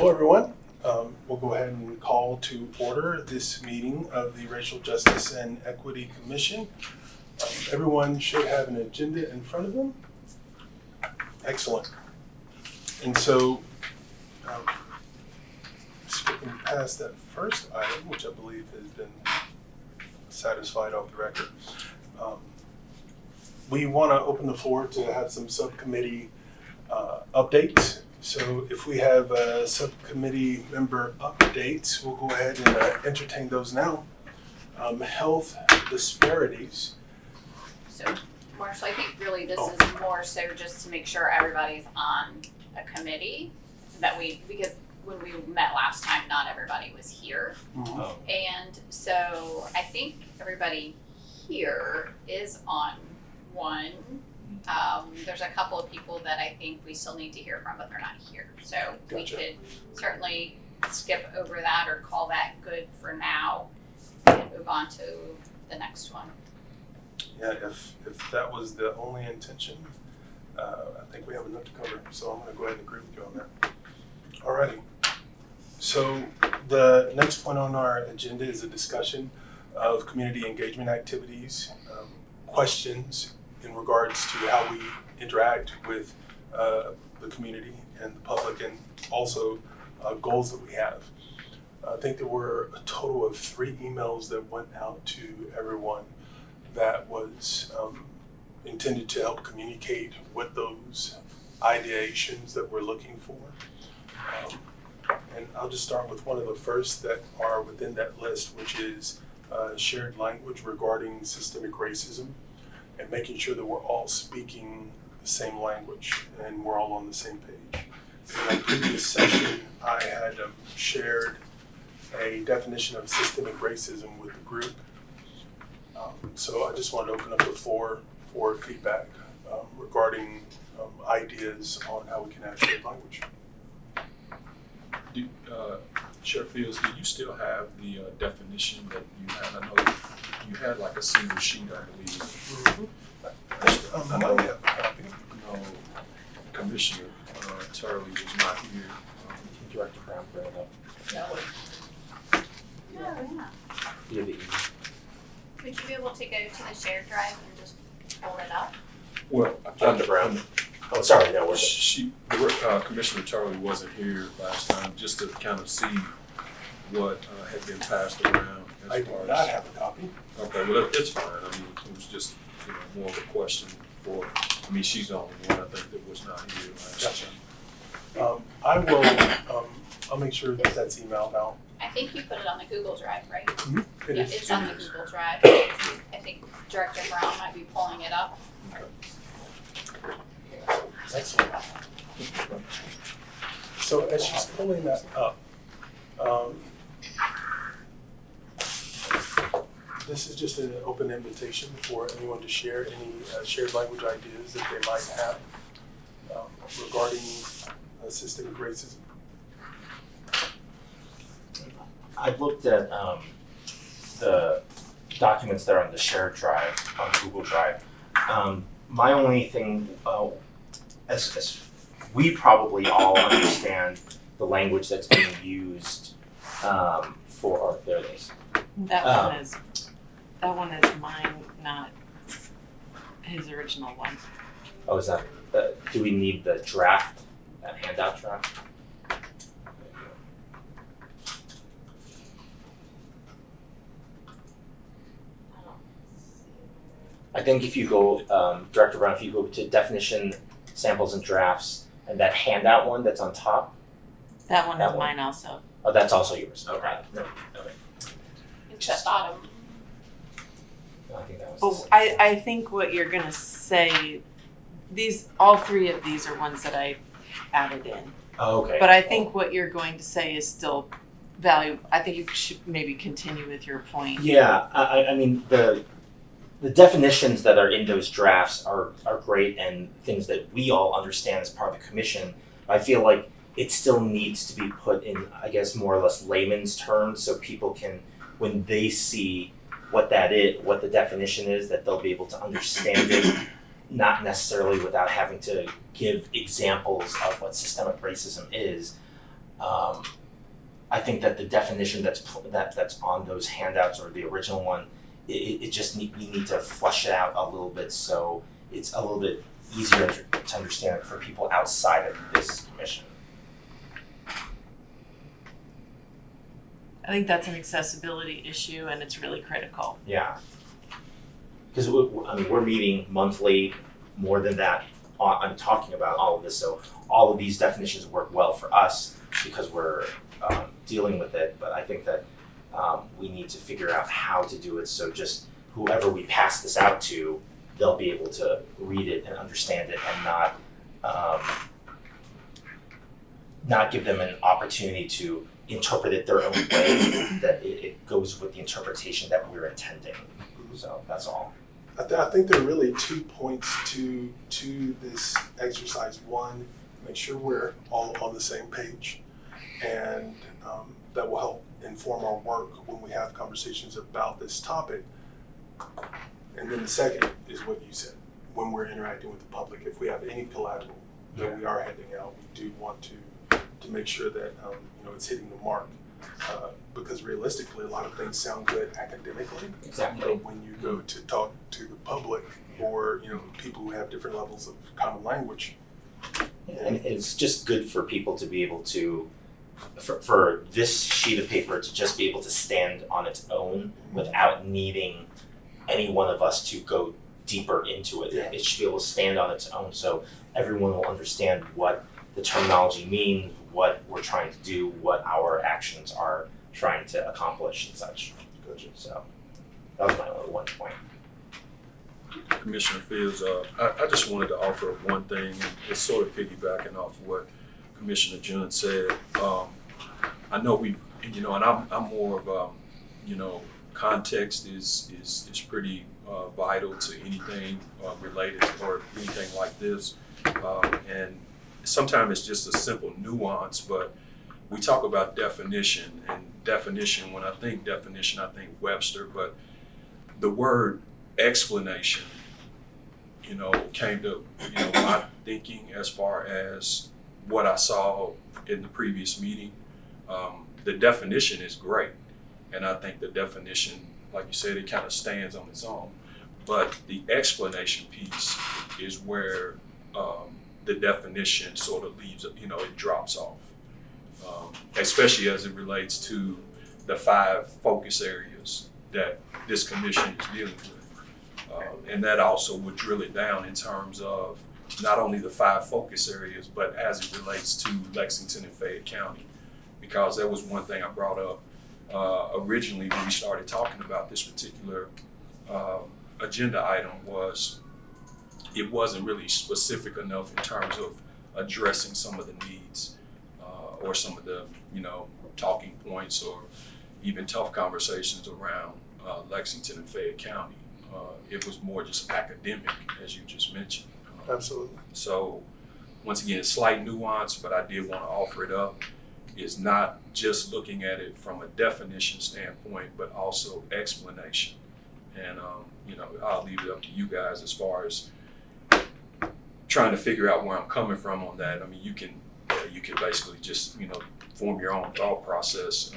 Hello, everyone. We'll go ahead and call to order this meeting of the Racial Justice and Equity Commission. Everyone should have an agenda in front of them. Excellent. And so, skipping past that first item, which I believe has been satisfied off the record, we want to open the floor to have some subcommittee updates. So if we have subcommittee member updates, we'll go ahead and entertain those now. Health disparities. So, Marshall, I think really this is more so just to make sure everybody's on a committee because when we met last time, not everybody was here. Mm-hmm. And so I think everybody here is on one. There's a couple of people that I think we still need to hear from, but they're not here. So Gotcha. We could certainly skip over that or call that good for now and move on to the next one. Yeah, if that was the only intention, I think we have enough to cover. So I'm going to go ahead and agree with you on that. Alrighty. So the next point on our agenda is a discussion of community engagement activities, questions in regards to how we interact with the community and the public, and also goals that we have. I think there were a total of 3 emails that went out to everyone that was intended to help communicate what those ideations that we're looking for. And I'll just start with one of the first that are within that list, which is shared language regarding systemic racism, and making sure that we're all speaking the same language and we're all on the same page. In a previous session, I had shared a definition of systemic racism with the group. So I just wanted to open up the floor for feedback regarding ideas on how we can add shared language. Sheriff Fields, do you still have the definition that you had? I know you had like a single sheet, I believe. Mm-hmm. I might have a copy. No, Commissioner Turley was not here. Director Brown for it up. Oh, yeah. You have the email. Would you be able to go to the shared drive and just pull it up? Well, Dr. Brown. Oh, sorry, no, we're Commissioner Turley wasn't here last time, just to kind of see what had been passed around. I do not have a copy. Okay, well, it's fine. I mean, it was just more of a question for, she's the only one I think that was not here last time. I will, I'll make sure that that's emailed out. I think you put it on the Google Drive, right? Mm-hmm. Yeah, it's on the Google Drive. I think Director Brown might be pulling it up. Excellent. So as she's pulling that up, this is just an open invitation for anyone to share any shared language ideas that they might have regarding systemic racism. I've looked at the documents that are on the shared drive, on Google Drive. My only thing, as we probably all understand the language that's being used for, there it is. That one is mine, not his original one. Oh, is that, do we need the draft, that handout draft? I think if you go, Director Brown, if you go to definition, samples and drafts, and that handout one that's on top. That one is mine also. Oh, that's also yours, okay. No, okay. It's at bottom. No, I think that was. Oh, I think what you're gonna say, all 3 of these are ones that I added in. Oh, okay. But I think what you're going to say is still valuable. I think you should maybe continue with your point. Yeah, I mean, the definitions that are in those drafts are great and things that we all understand as part of the commission. I feel like it still needs to be put in, I guess, more or less layman's terms so people can, when they see what that is, what the definition is, that they'll be able to understand it, not necessarily without having to give examples of what systemic racism is. I think that the definition that's on those handouts or the original one, it just we need to flush it out a little bit so it's a little bit easier to understand for people outside of this commission. I think that's an accessibility issue and it's really critical. Yeah. Because we're meeting monthly, more than that. I'm talking about all of this, so all of these definitions work well for us because we're dealing with it. But I think that we need to figure out how to do it so just whoever we pass this out to, they'll be able to read it and understand it and not give them an opportunity to interpret it their own way, that it goes with the interpretation that we're intending. So that's all. I think there are really 2 points to this exercise. One, make sure we're all on the same page, and that will help inform our work when we have conversations about this topic. And then the second is what you said, when we're interacting with the public, if we have any collateral that we are handing out, we do want to make sure that it's hitting the mark. Because realistically, a lot of things sound good academically, Exactly. but when you go to talk to the public or people who have different levels of common language, And it's just good for people to be able to, for this sheet of paper to just be able to stand on its own without needing any one of us to go deeper into it. Yeah. It should be able to stand on its own so everyone will understand what the terminology means, what we're trying to do, what our actions are trying to accomplish and such. Gotcha. So that was my only one point. Commissioner Fields, I just wanted to offer one thing, and it's sort of piggybacking off what Commissioner Jun said. I know and I'm more of, context is pretty vital to anything related or anything like this. And sometimes it's just a simple nuance, but we talk about definition, and definition, when I think definition, I think Webster, but the word explanation, came to, my thinking as far as what I saw in the previous meeting. The definition is great. And I think the definition, like you said, it kind of stands on its own. But the explanation piece is where the definition sort of leaves, it drops off. Especially as it relates to the 5 focus areas that this commission is dealing with. And that also would drill it down in terms of not only the 5 focus areas, but as it relates to Lexington and Fayette County. Because that was one thing I brought up originally when we started talking about this particular agenda item, was it wasn't really specific enough in terms of addressing some of the needs or some of the, talking points or even tough conversations around Lexington and Fayette County. It was more just academic, as you just mentioned. absolutely. So once again, slight nuance, but I did want to offer it up. Is not just looking at it from a definition standpoint, but also explanation. And, I'll leave it up to you guys as far as trying to figure out where I'm coming from on that. I mean, you can basically just, form your own thought process,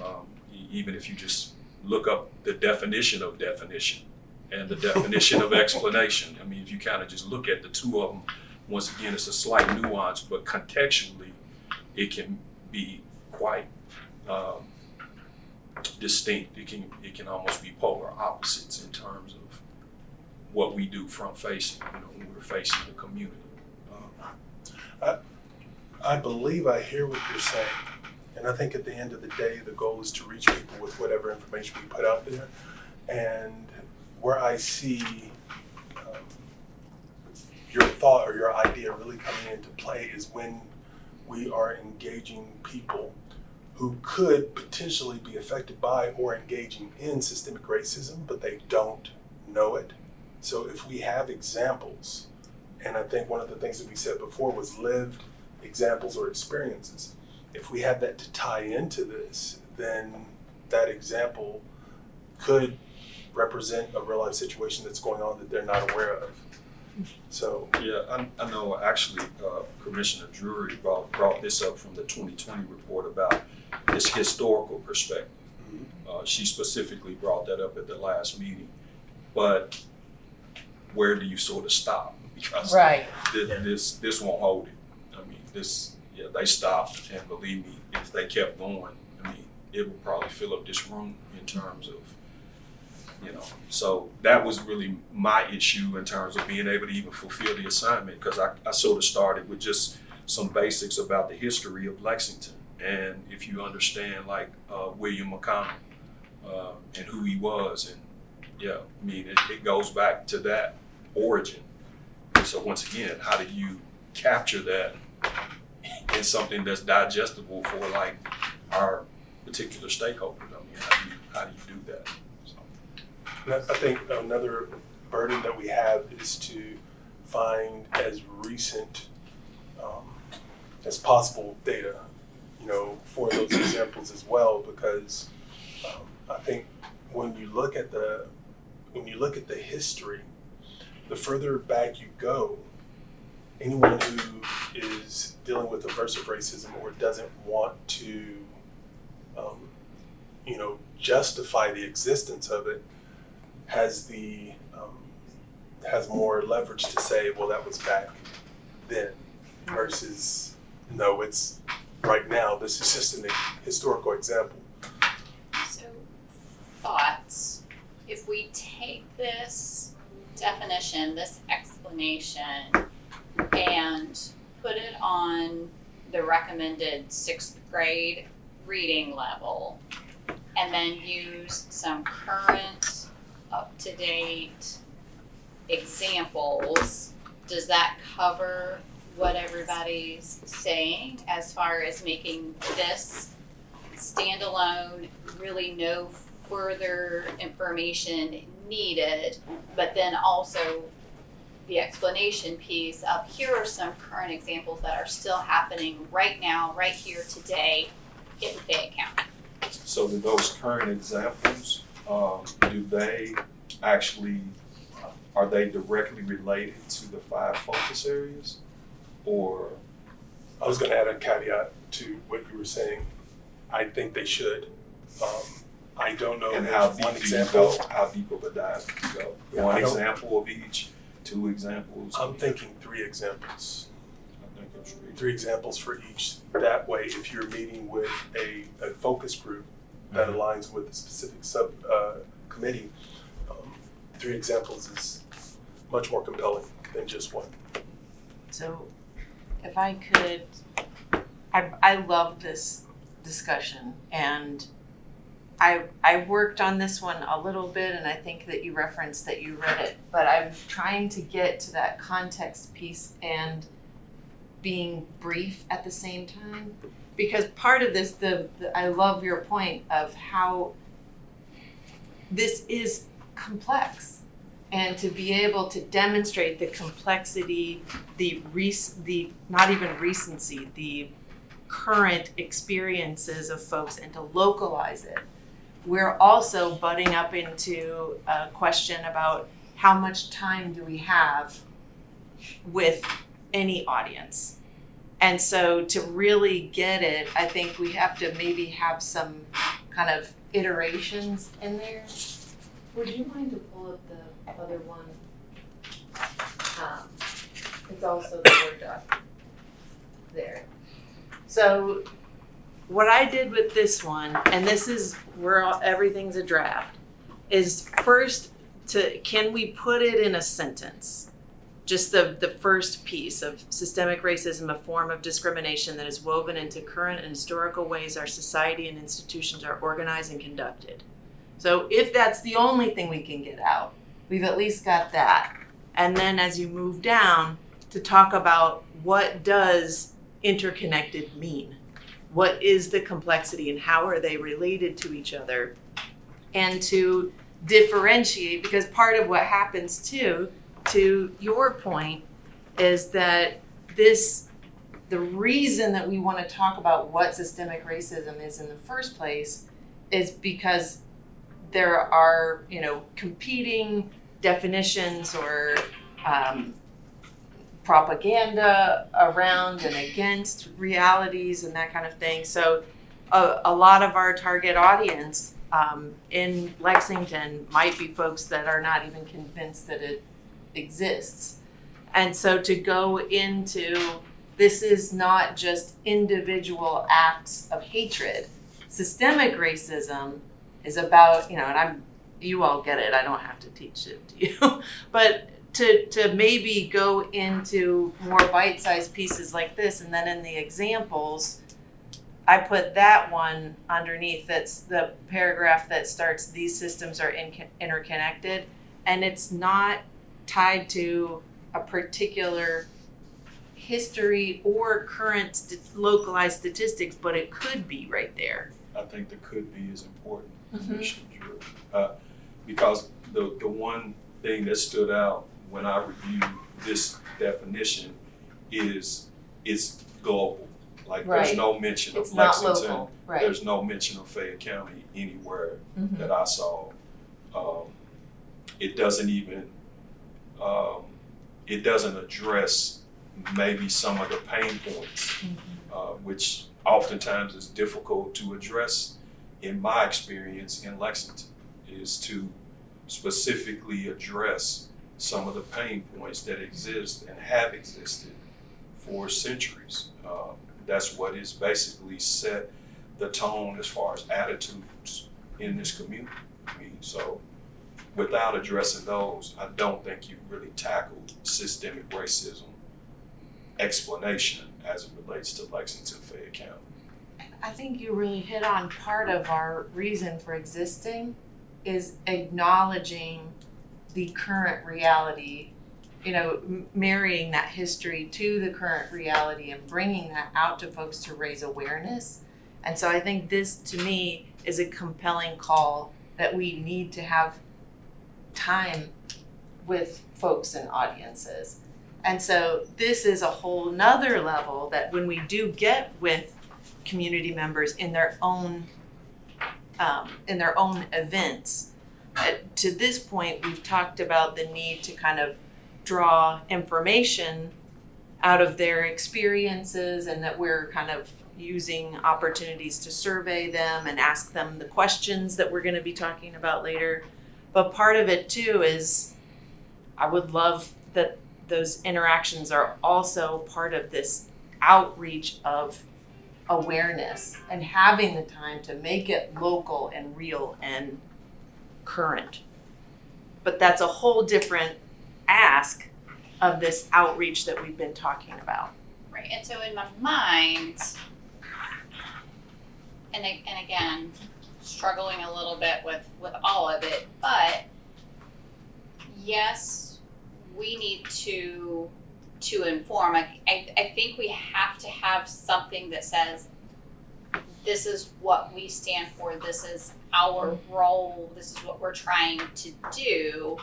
even if you just look up the definition of definition and the definition of explanation. I mean, if you kind of just look at the 2 of them, once again, it's a slight nuance, but contextually, it can be quite distinct. It can almost be polar opposites in terms of what we do front facing, when we're facing the community. I believe I hear what you're saying, and I think at the end of the day, the goal is to reach people with whatever information we put out there. And where I see your thought or your idea really coming into play is when we are engaging people who could potentially be affected by or engaging in systemic racism, but they don't know it. So if we have examples, and I think one of the things that we said before was lived examples or experiences, if we had that to tie into this, then that example could represent a real life situation that's going on that they're not aware of. So, Yeah, I know actually Commissioner Drury brought this up from the 2020 report about this historical perspective. She specifically brought that up at the last meeting. But where do you sort of stop? Because Right. this won't hold it. I mean, they stopped, and believe me, if they kept going, I mean, it would probably fill up this room in terms of, so that was really my issue in terms of being able to even fulfill the assignment, because I sort of started with just some basics about the history of Lexington. And if you understand like William McConnell and who he was, and yeah, I mean, it goes back to that origin. So once again, how do you capture that in something that's digestible for like our particular stakeholders? I mean, how do you do that? So. and I think another burden that we have is to find as recent as possible data, for those examples as well, because I think when you look at the history, the further back you go, anyone who is dealing with aversive racism or doesn't want to, justify the existence of it, has more leverage to say, well, that was back then, versus no, it's right now. This is just an historical example. So, thoughts, if we take this definition, this explanation, and put it on the recommended 6th grade reading level, and then use some current, up-to-date examples, does that cover what everybody's saying as far as making this standalone, really no further information needed, but then also the explanation piece of here are some current examples that are still happening right now, right here today in Fayette County? So do those current examples, do they actually, are they directly related to the 5 focus areas? Or? I was going to add a caveat to what you were saying. I think they should. I don't know. And if how one deep do you example. go? How deep of a dive do you go? Yeah, One I don't- example of each, 2 examples? I'm thinking 3 examples. I think that's reasonable. 3 examples for each. That way, if you're meeting with a focus group that aligns with a specific committee, 3 examples is much more compelling than just one. So if I could, I love this discussion, and I worked on this one a little bit, and I think that you referenced that you read it, but I'm trying to get to that context piece and being brief at the same time, because part of this, I love your point of how this is complex, and to be able to demonstrate the complexity, the not even recency, the current experiences of folks, and to localize it. We're also butting up into a question about how much time do we have with any audience. And so to really get it, I think we have to maybe have some kind of iterations in there. Would you mind to pull up the other one? It's also the Word doc. There. So what I did with this one, and this is where everything's a draft, is first can we put it in a sentence? Just the first piece of systemic racism, a form of discrimination that is woven into current and historical ways our society and institutions are organized and conducted. So if that's the only thing we can get out, we've at least got that. And then as you move down, to talk about what does interconnected mean? What is the complexity and how are they related to each other? And to differentiate, because part of what happens too, to your point, is that the reason that we want to talk about what systemic racism is in the first place is because there are, competing definitions or propaganda around and against realities and that kind of thing. So a lot of our target audience in Lexington might be folks that are not even convinced that it exists. And so to go into, this is not just individual acts of hatred. Systemic racism is about, and you all get it, I don't have to teach it to you, but to maybe go into more bite-sized pieces like this, and then in the examples, I put that one underneath. That's the paragraph that starts, these systems are interconnected, and it's not tied to a particular history or current localized statistics, but it could be right there. I think the could be is important, Commissioner Drew. Because the one thing that stood out when I reviewed this definition is it's global. Like there's no mention of It's not Lexington. local, right. There's no mention of Fayette County anywhere that I saw. It doesn't even, it doesn't address maybe some of the pain points, which oftentimes is difficult to address in my experience in Lexington, is to specifically address some of the pain points that exist and have existed for centuries. That's what is basically set the tone as far as attitudes in this community. I mean, so without addressing those, I don't think you really tackled systemic racism explanation as it relates to Lexington, Fayette County. I think you really hit on part of our reason for existing is acknowledging the current reality, marrying that history to the current reality and bringing that out to folks to raise awareness. And so I think this, to me, is a compelling call that we need to have time with folks and audiences. And so this is a whole nother level that when we do get with community members in their own events, to this point, we've talked about the need to kind of draw information out of their experiences, and that we're kind of using opportunities to survey them and ask them the questions that we're going to be talking about later. But part of it too is I would love that those interactions are also part of this outreach of awareness and having the time to make it local and real and current. But that's a whole different ask of this outreach that we've been talking about. Right, and so in my mind, and again, struggling a little bit with all of it, but yes, we need to inform. I think we have to have something that says, this is what we stand for, this is our role, this is what we're trying to do,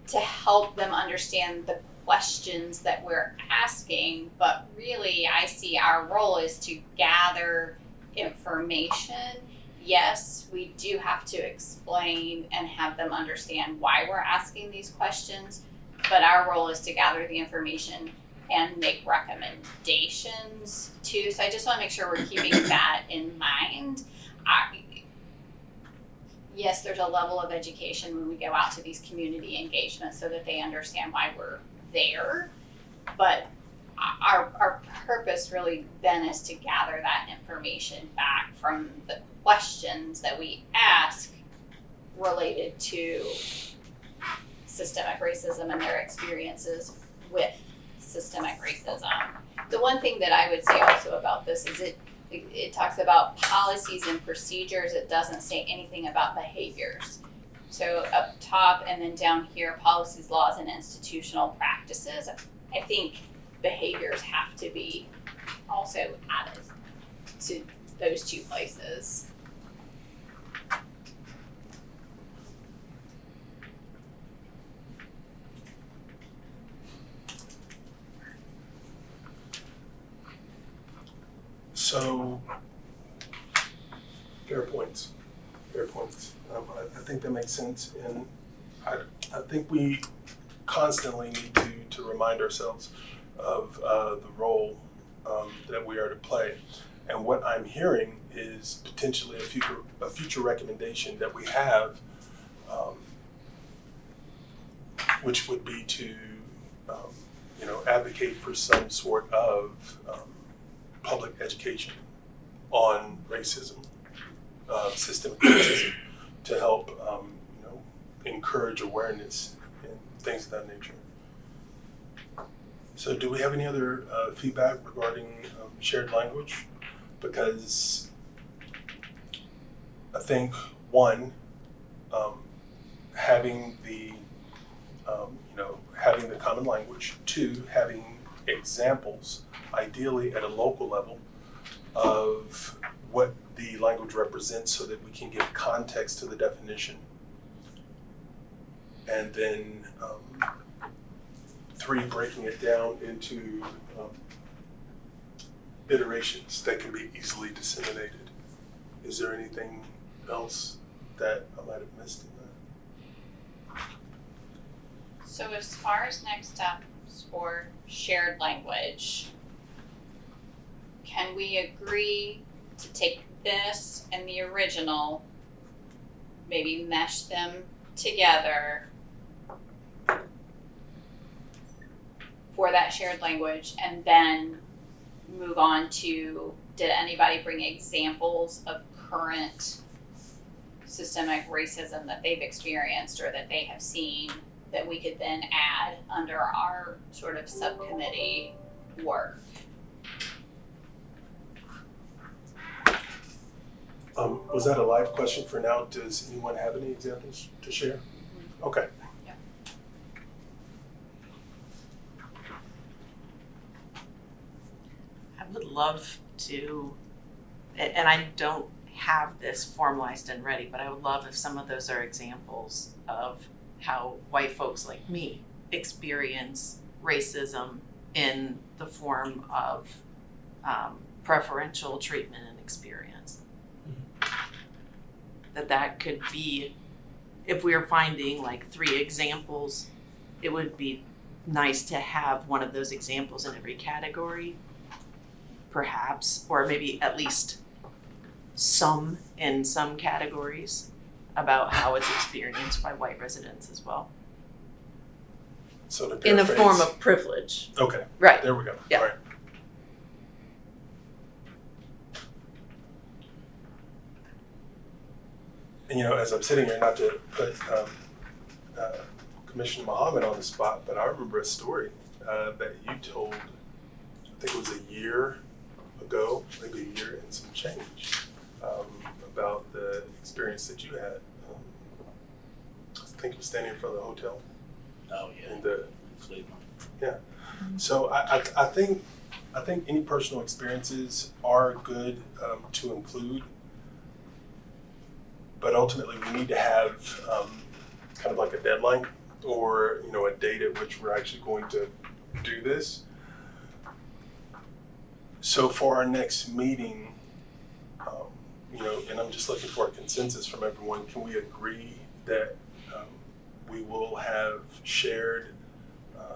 to help them understand the questions that we're asking. But really, I see our role is to gather information. Yes, we do have to explain and have them understand why we're asking these questions, but our role is to gather the information and make recommendations too. So I just want to make sure we're keeping that in mind. Yes, there's a level of education when we go out to these community engagements so that they understand why we're there. But our purpose really then is to gather that information back from the questions that we ask related to systemic racism and their experiences with systemic racism. The one thing that I would say also about this is it talks about policies and procedures. It doesn't say anything about behaviors. So up top and then down here, policies, laws, and institutional practices. I think behaviors have to be also added to those two places. So, fair points. I think that makes sense, and I think we constantly need to remind ourselves of the role that we are to play. And what I'm hearing is potentially a future recommendation that we have, which would be to advocate for some sort of public education on racism, systemic racism, to help encourage awareness and things of that nature. So do we have any other feedback regarding shared language? Because I think one, having the having the common language. Two, having examples, ideally at a local level, of what the language represents so that we can give context to the definition. And then three, breaking it down into iterations that can be easily disseminated. Is there anything else that I might have missed in that? So as far as next steps for shared language, can we agree to take this and the original, maybe mesh them together for that shared language, and then move on to, did anybody bring examples of current systemic racism that they've experienced or that they have seen that we could then add under our sort of subcommittee work? Was that a live question for now? Does anyone have any examples to share? Okay. Yeah. I would love to, and I don't have this formalized and ready, but I would love if some of those are examples of how white folks like me experience racism in the form of preferential treatment and experience. That could be, if we are finding like 3 examples, it would be nice to have one of those examples in every category, perhaps, or maybe at least some in some categories about how it's experienced by white residents as well. So to In the paraphrase- form of privilege. Okay, Right. there we go. Yeah. All right. And as I'm sitting here, not to put Commissioner Muhammad on the spot, but I remember a story that you told, I think it was a year ago, maybe a year and some change, about the experience that you had. I think you were standing in front of the hotel. Oh, yeah. And the Cleveland. So I think any personal experiences are good to include, but ultimately we need to have kind of like a deadline or a date at which we're actually going to do this. So for our next meeting, and I'm just looking for a consensus from everyone, can we agree that we will have shared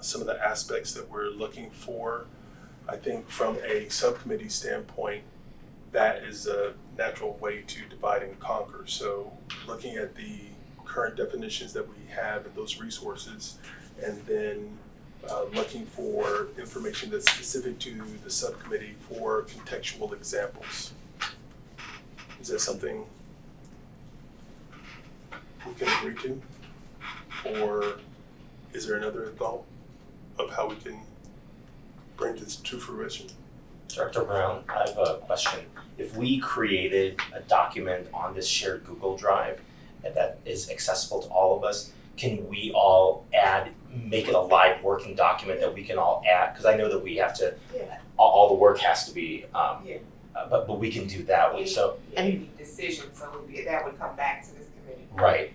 some of the aspects that we're looking for? I think from a subcommittee standpoint, that is a natural way to divide and conquer. So looking at the current definitions that we have and those resources, and then looking for information that's specific to the subcommittee for contextual examples. Is that something we can agree to? Or is there another thought of how we can bring this to fruition? Director Brown, I have a question. If we created a document on this shared Google Drive that is accessible to all of us, can we all make it a live working document that we can all add? Because I know that we have to, all the work has to be, but we can do that way. So, Any decision, so that would come back to this committee. right.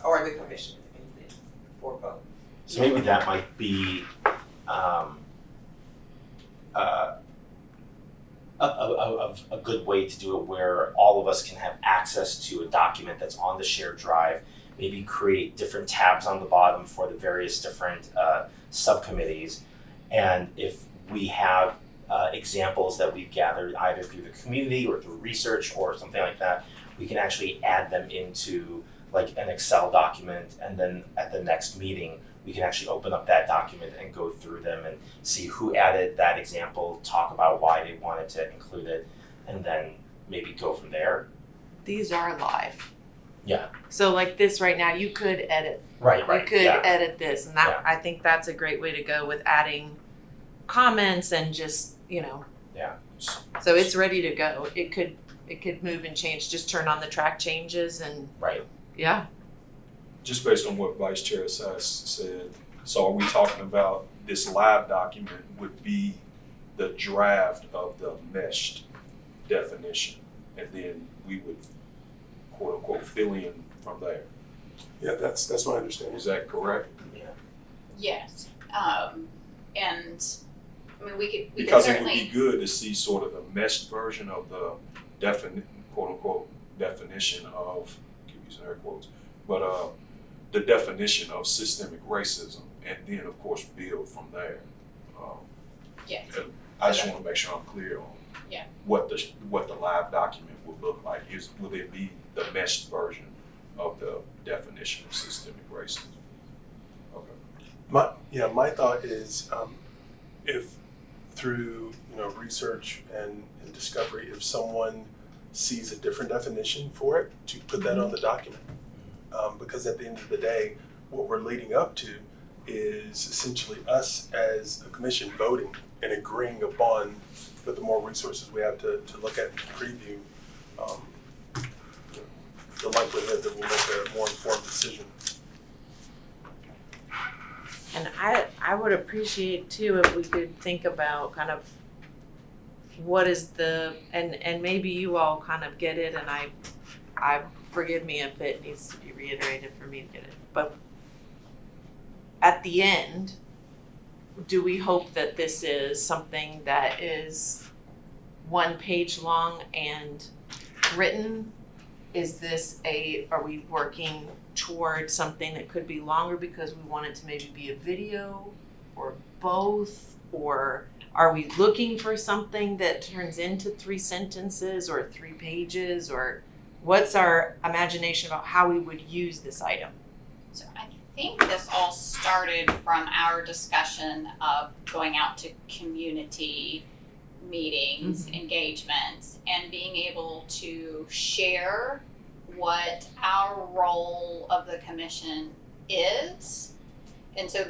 Or the commission, anything, for vote. So maybe that might be a good way to do it, where all of us can have access to a document that's on the shared drive, maybe create different tabs on the bottom for the various different subcommittees. And if we have examples that we've gathered either through the community or through research or something like that, we can actually add them into like an Excel document, and then at the next meeting we can actually open up that document and go through them and see who added that example, talk about why they wanted to include it, and then maybe go from there. These are live. Yeah. So like this right now, you could edit. Right. You could yeah. edit this, and that I think that's a great way to go with adding comments and just, you know. Yeah. So it's ready to go. It could move and change. Just turn on the track changes and Right. yeah. Just based on what Vice Chair Sass said, so are we talking about this live document would be the draft of the meshed definition, and then we would quote unquote fill in from there? Yeah, that's my understanding. Is that correct? Yes, and I mean, we could Because it would certainly. be good to see sort of the meshed version of the quote unquote definition of, keep using air quotes, but the definition of systemic racism, and then of course build from there. Yes. And I just want to make sure I'm clear on what the live document would look like. Will it be the meshed version of the definition of systemic racism? Okay. My thought is, if through research and discovery, if someone sees a different definition for it, to put that on the document, because at the end of the day, what we're leading up to is essentially us as a commission voting and agreeing upon, with the more resources we have to look at and preview, the likelihood that we'll make a more informed decision. And I would appreciate too if we could think about kind of what is and maybe you all kind of get it, and I forgive me if it needs to be reiterated for me to get it, but at the end, do we hope that this is something that is 1 page long and written? Are we working towards something that could be longer because we want it to maybe be a video, or both? Or are we looking for something that turns into 3 sentences or 3 pages? Or what's our imagination about how we would use this item? So I think this all started from our discussion of going out to community meetings, engagements, and being able to share what our role of the commission is. And so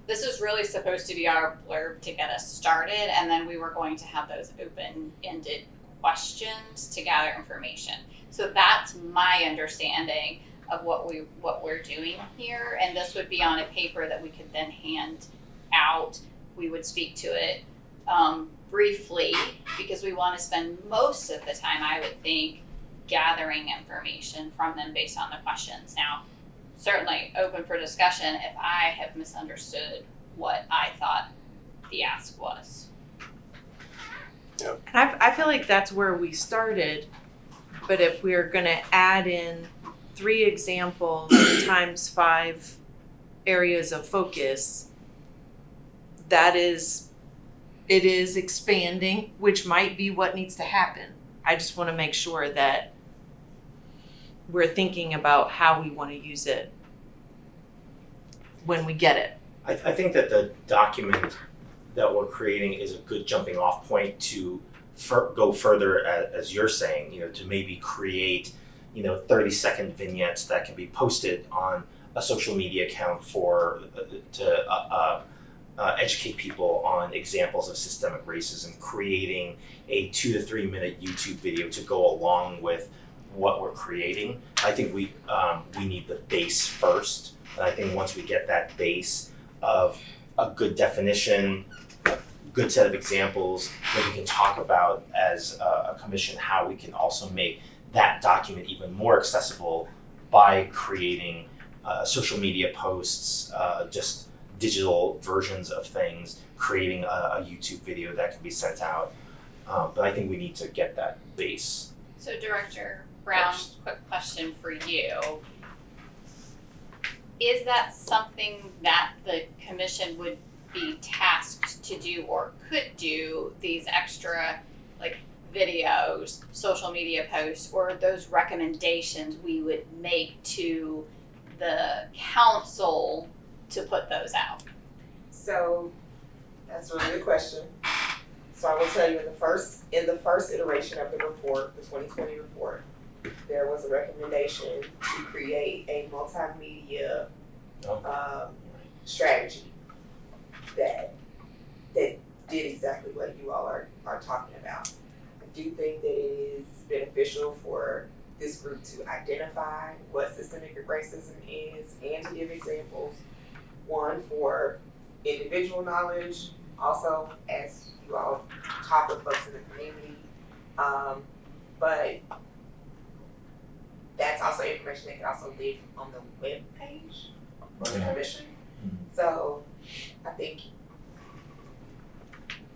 this is really supposed to be our blurb to get us started, and then we were going to have those open-ended questions to gather information. So that's my understanding of what we're doing here, and this would be on a paper that we could then hand out. We would speak to it briefly, because we want to spend most of the time, I would think, gathering information from them based on the questions. Now, certainly open for discussion if I have misunderstood what I thought the ask was. And I feel like that's where we started, but if we're gonna add in 3 examples times 5 areas of focus, it is expanding, which might be what needs to happen. I just want to make sure that we're thinking about how we want to use it when we get it. I think that the document that we're creating is a good jumping off point to go further, as you're saying, to maybe create 30-second vignettes that can be posted on a social media account to educate people on examples of systemic racism, creating a 2 to 3 minute YouTube video to go along with what we're creating. I think we need the base first, and I think once we get that base of a good definition, a good set of examples, then we can talk about as a commission how we can also make that document even more accessible by creating social media posts, just digital versions of things, creating a YouTube video that can be sent out. But I think we need to get that base. So Director Brown, quick question for you. is that something that the commission would be tasked to do or could do, these extra like videos, social media posts, or those recommendations we would make to the council to put those out? So that's a really good question. So I will tell you, in the first iteration of the report, the 2020 report, there was a recommendation to create a multimedia strategy that did exactly what you all are talking about. I do think that it is beneficial for this group to identify what systemic racism is and to give examples. One, for individual knowledge, also as you all talk with folks in the community. But that's also information that can also live on the web page for the commission. So I think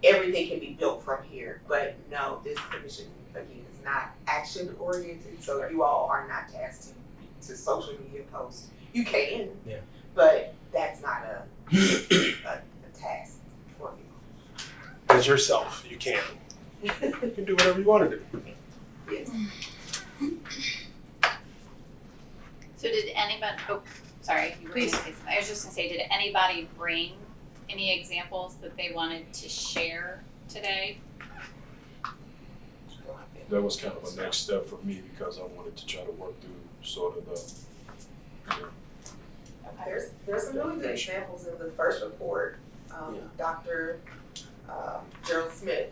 everything can be built from here, but no, this commission again is not action oriented, so you all are not tasked to social media post. You can, but that's not a task for you. As yourself, you can. You can do whatever you want to do. Yes. So did anybody, oh, sorry, you were gonna Please. say something. I was just gonna say, did anybody bring any examples that they wanted to share today? That was kind of a next step for me because I wanted to try to work through sort of the, you know, There's some really good examples in the first report. Dr. Gerald Smith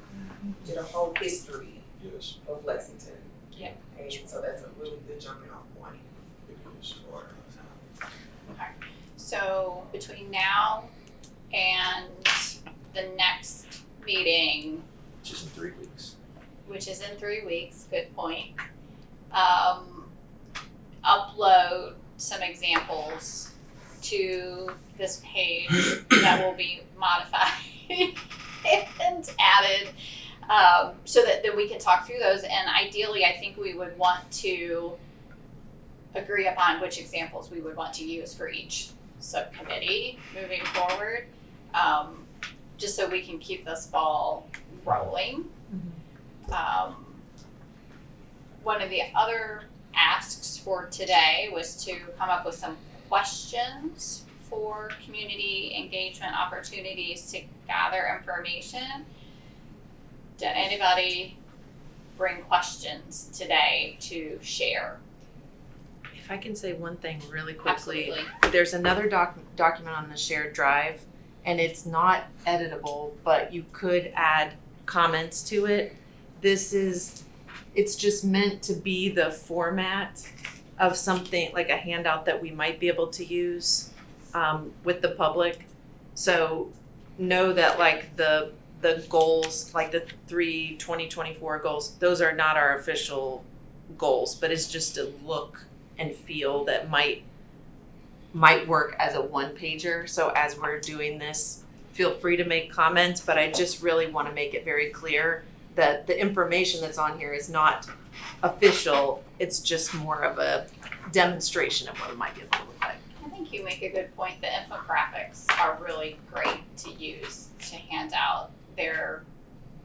did a whole history yes, of Lexington. Yeah. And so that's a really good jumping off point it is. for So between now and the next meeting, Just in 3 weeks. which is in 3 weeks, good point, upload some examples to this page that will be modified and added, so that then we can talk through those. And ideally, I think we would want to agree upon which examples we would want to use for each subcommittee moving forward, just so we can keep this ball rolling. One of the other asks for today was to come up with some questions for community engagement opportunities to gather information. Did anybody bring questions today to share? If I can say one thing really quickly. Absolutely. There's another document on the shared drive, and it's not editable, but you could add comments to it. It's just meant to be the format of something like a handout that we might be able to use with the public. So know that like the goals, like the 2024 goals, those are not our official goals, but it's just a look and feel that might work as a one-pager. So as we're doing this, feel free to make comments, but I just really want to make it very clear that the information that's on here is not official. It's just more of a demonstration of what it might be able to look like. I think you make a good point. The infographics are really great to use to hand out. They're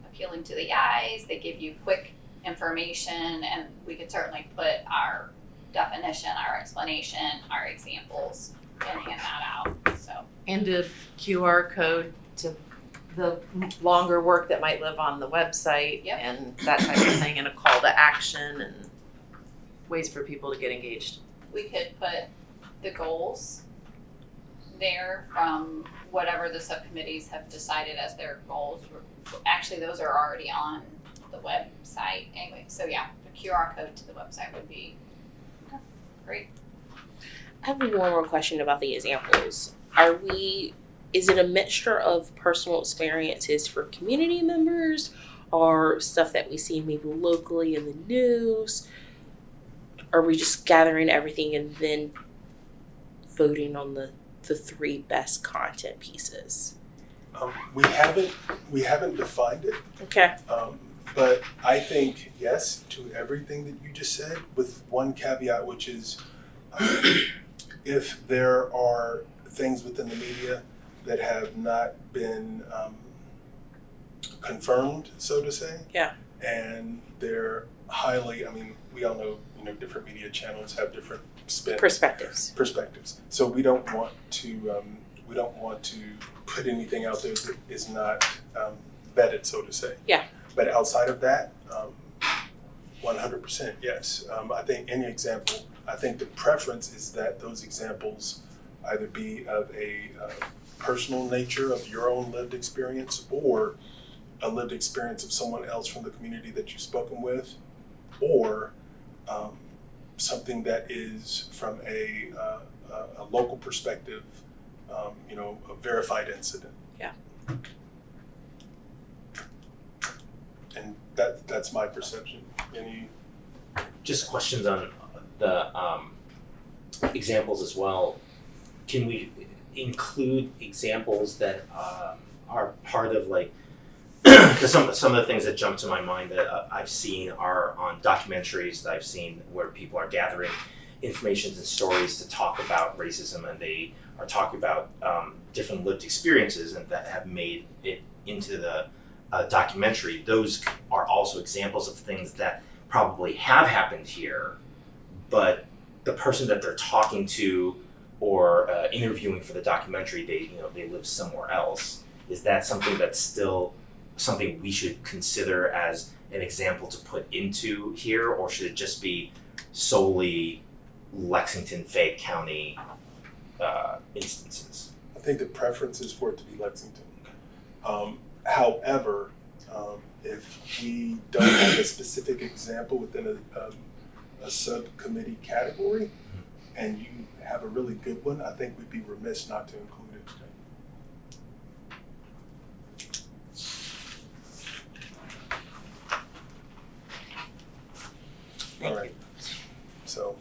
appealing to the eyes. They give you quick information, and we could certainly put our definition, our explanation, our examples, and hand that out. So, And a QR code to the longer work that might live on the website. Yep. And that type of thing, and a call to action and ways for people to get engaged. we could put the goals there from whatever the subcommittees have decided as their goals. Actually, those are already on the website anyway. So yeah, the QR code to the website would be great. I have one more question about the examples. Is it a mixture of personal experiences for community members or stuff that we see maybe locally in the news? Are we just gathering everything and then voting on the 3 best content pieces? We haven't defined it, Okay. but I think yes to everything that you just said, with one caveat, which is if there are things within the media that have not been confirmed, so to say. Yeah. And they're highly, I mean, we all know, different media channels have different Perspectives. So we don't want to put anything out there that is not vetted, so to say. Yeah. But outside of that, 100% yes. I think any example, I think the preference is that those examples either be of a personal nature of your own lived experience, or a lived experience of someone else from the community that you've spoken with, or something that is from a local perspective, a verified incident. Yeah. And that's my perception. Any? Just questions on the examples as well. Can we include examples that are part of because some of the things that jump to my mind that I've seen are on documentaries that I've seen where people are gathering information and stories to talk about racism, and they are talking about different lived experiences and that have made it into the documentary. Those are also examples of things that probably have happened here, but the person that they're talking to or interviewing for the documentary, they live somewhere else. Is that something that's still something we should consider as an example to put into here, or should it just be solely Lexington, Fayette County instances? I think the preference is for it to be Lexington. However, if we don't have a specific example within a subcommittee category, and you have a really good one, I think we'd be remiss not to include it. All right. So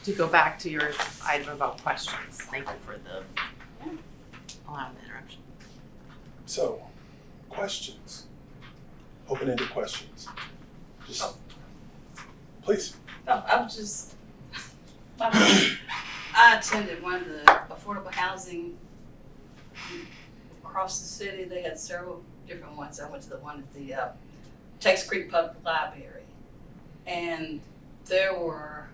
To go back to your item about questions, thank you for allowing the interruption. So, questions. Open-ended questions. Just, please. No, I was just, I attended one of the affordable housing across the city. They had several different ones. I went to the one at the Texas Creek Public Library. And there were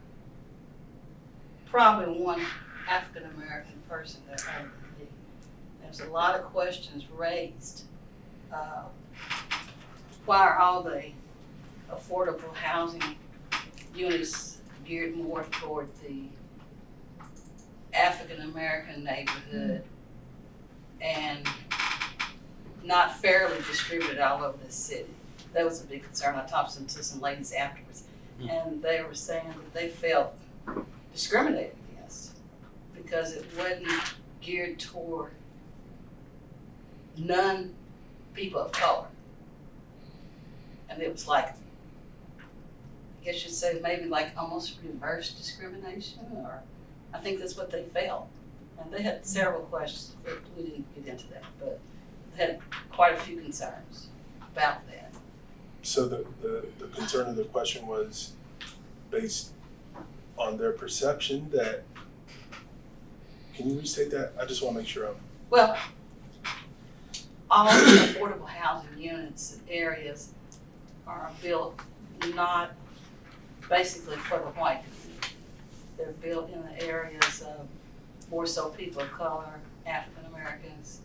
probably one African-American person that heard me. There's a lot of questions raised. Why are all the affordable housing units geared more toward the African-American neighborhood and not fairly distributed all over the city? That was a big concern. I talked to some ladies afterwards, and they were saying that they felt discriminated against because it wasn't geared toward none people of color. And it was like, I guess you'd say maybe like almost reverse discrimination, or I think that's what they felt. And they had several questions, but we didn't get into that, but they had quite a few concerns about that. So the concern of the question was based on their perception that, can you restate that? I just want to make sure I'm. Well, all the affordable housing units and areas are built not basically for the white community. They're built in the areas of more so people of color, African Americans,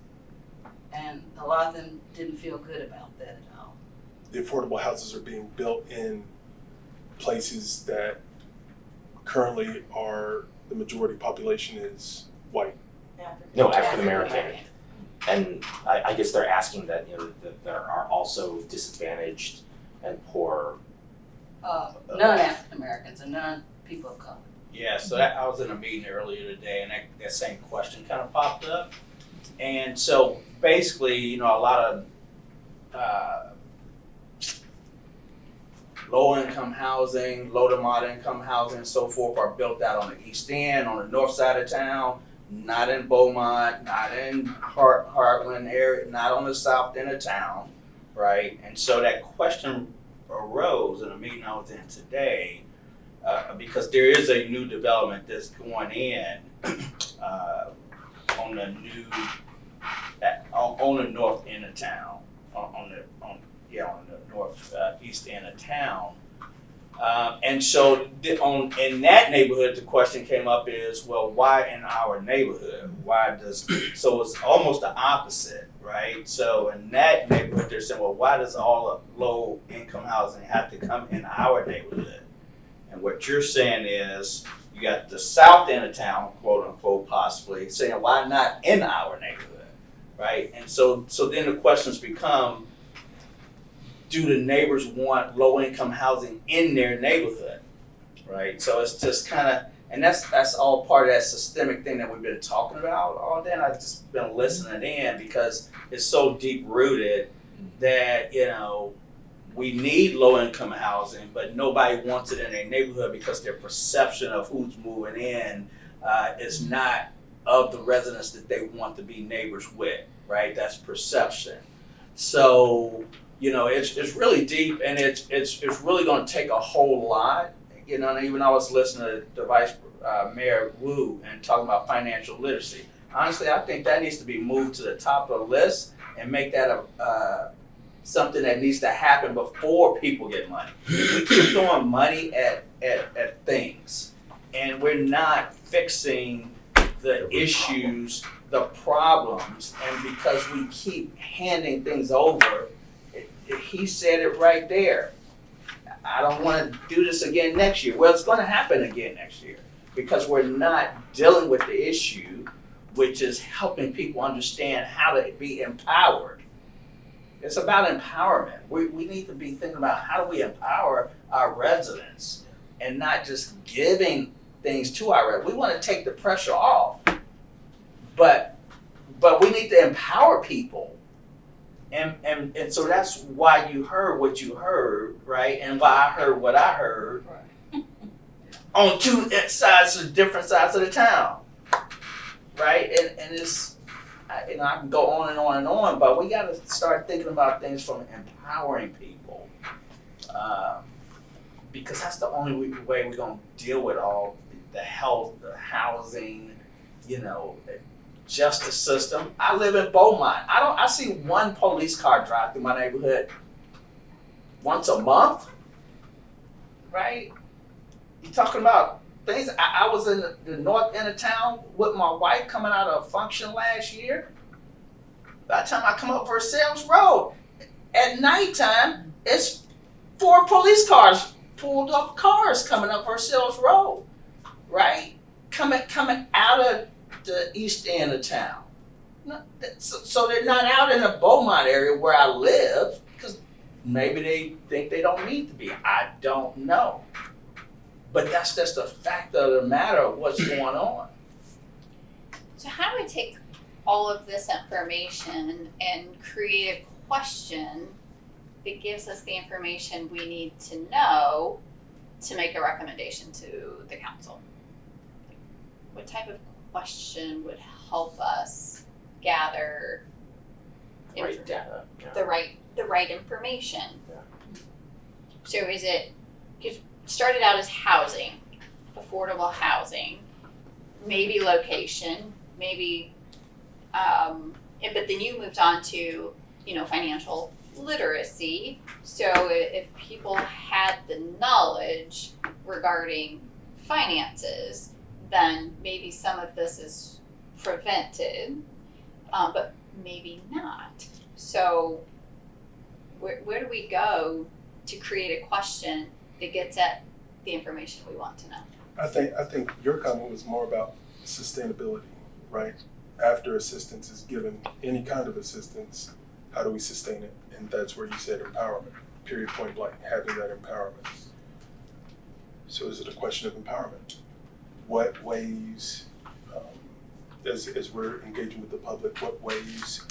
and a lot of them didn't feel good about that at all. The affordable houses are being built in places that currently are, the majority population is white. No, African American. And I guess they're asking that, that there are also disadvantaged and poor. None African Americans and none people of color. Yeah, so I was in a meeting earlier today, and that same question kind of popped up. And so basically, a lot of low-income housing, low to moderate-income housing, and so forth are built out on the east end, on the north side of town, not in Beaumont, not in Heartland area, not on the south end of town, right? And so that question arose in a meeting I was in today because there is a new development that's going in on the new on the north end of town, on the north east end of town. And so in that neighborhood, the question came up is, well, why in our neighborhood? So it's almost the opposite, right? So in that neighborhood, they're saying, well, why does all the low income housing have to come in our neighborhood? And what you're saying is, you got the south end of town, quote unquote, possibly saying, why not in our neighborhood, right? And so then the questions become, do the neighbors want low income housing in their neighborhood, right? So it's just kind of, and that's all part of that systemic thing that we've been talking about all day. And I've just been listening in because it's so deep rooted that, we need low income housing, but nobody wants it in their neighborhood because their perception of who's moving in is not of the residents that they want to be neighbors with, right? That's perception. So, it's really deep, and it's really going to take a whole lot. And even I was listening to the Vice Mayor Wu and talking about financial literacy. Honestly, I think that needs to be moved to the top of the list and make that something that needs to happen before people get money. We keep throwing money at things, and we're not fixing the issues, the problems, and because we keep handing things over, he said it right there. I don't want to do this again next year. Well, it's going to happen again next year because we're not dealing with the issue, which is helping people understand how to be empowered. It's about empowerment. We need to be thinking about how do we empower our residents and not just giving things to our residents. We want to take the pressure off, but we need to empower people. And so that's why you heard what you heard, right? And why I heard what I heard on two different sides of the town, right? And it's, I can go on and on and on, but we got to start thinking about things from empowering people, because that's the only way we're going to deal with all the health, the housing, justice system. I live in Beaumont. I see one police car drive through my neighborhood once a month, right? You talking about things. I was in the north end of town with my wife coming out of a function last year. By the time I come up Versailles Road, at nighttime, it's 4 police cars, pulled up cars coming up Versailles Road, right? Coming out of the east end of town. So they're not out in the Beaumont area where I live, because maybe they think they don't need to be. I don't know. But that's just the fact of the matter of what's going on. So how do we take all of this information and create a question that gives us the information we need to know to make a recommendation to the council? What type of question would help us gather Right data. the right information? Yeah. So is it, because started out as housing, affordable housing, maybe location, maybe, but then you moved on to, financial literacy. So if people had the knowledge regarding finances, then maybe some of this is prevented, but maybe not. So where do we go to create a question that gets at the information we want to know? I think your comment was more about sustainability, right? After assistance is given, any kind of assistance, how do we sustain it? And that's where you said empowerment, period, point blank, having that empowerment. So is it a question of empowerment? What ways, as we're engaging with the public, what ways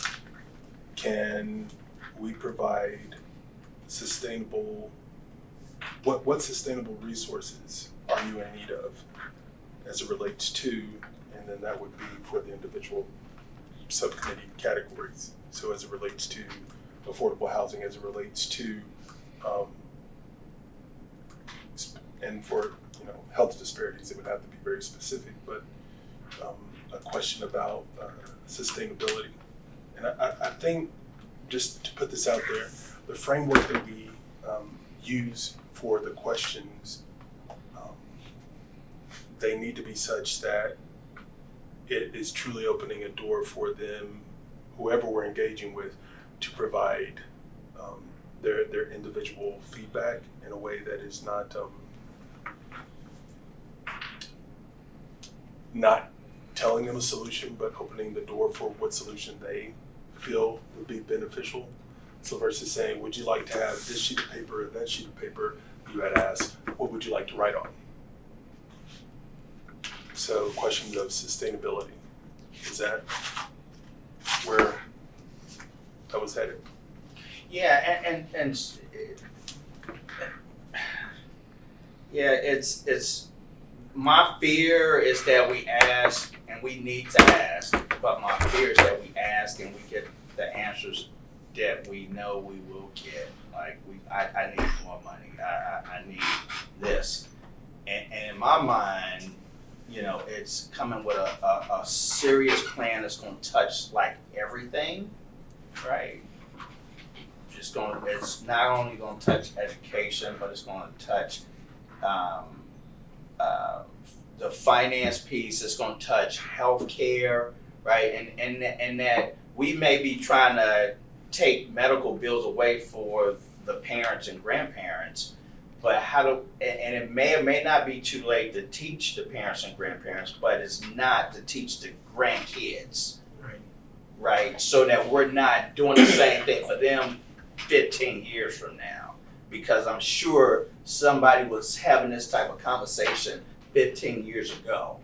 can we provide sustainable, what sustainable resources are you in need of as it relates to, and then that would be for the individual subcommittee categories. So as it relates to affordable housing, as it relates to, and for health disparities, it would have to be very specific, but a question about sustainability. And I think, just to put this out there, the framework that we use for the questions, they need to be such that it is truly opening a door for them, whoever we're engaging with, to provide their individual feedback in a way that is not telling them a solution, but opening the door for what solution they feel would be beneficial. So versus saying, would you like to have this sheet of paper or that sheet of paper, you had asked, what would you like to write on? So questions of sustainability, is that where that was headed? Yeah, and yeah, it's my fear is that we ask and we need to ask, but my fear is that we ask and we get the answers that we know we will get. Like I need more money. I need this, and in my mind, it's coming with a serious plan that's going to touch like everything, right? It's not only going to touch education, but it's going to touch the finance piece. It's going to touch healthcare, right? And that we may be trying to take medical bills away for the parents and grandparents, but and it may or may not be too late to teach the parents and grandparents, but it's not to teach the grandkids, right? So that we're not doing the same thing for them 15 years from now, because I'm sure somebody was having this type of conversation 15 years ago,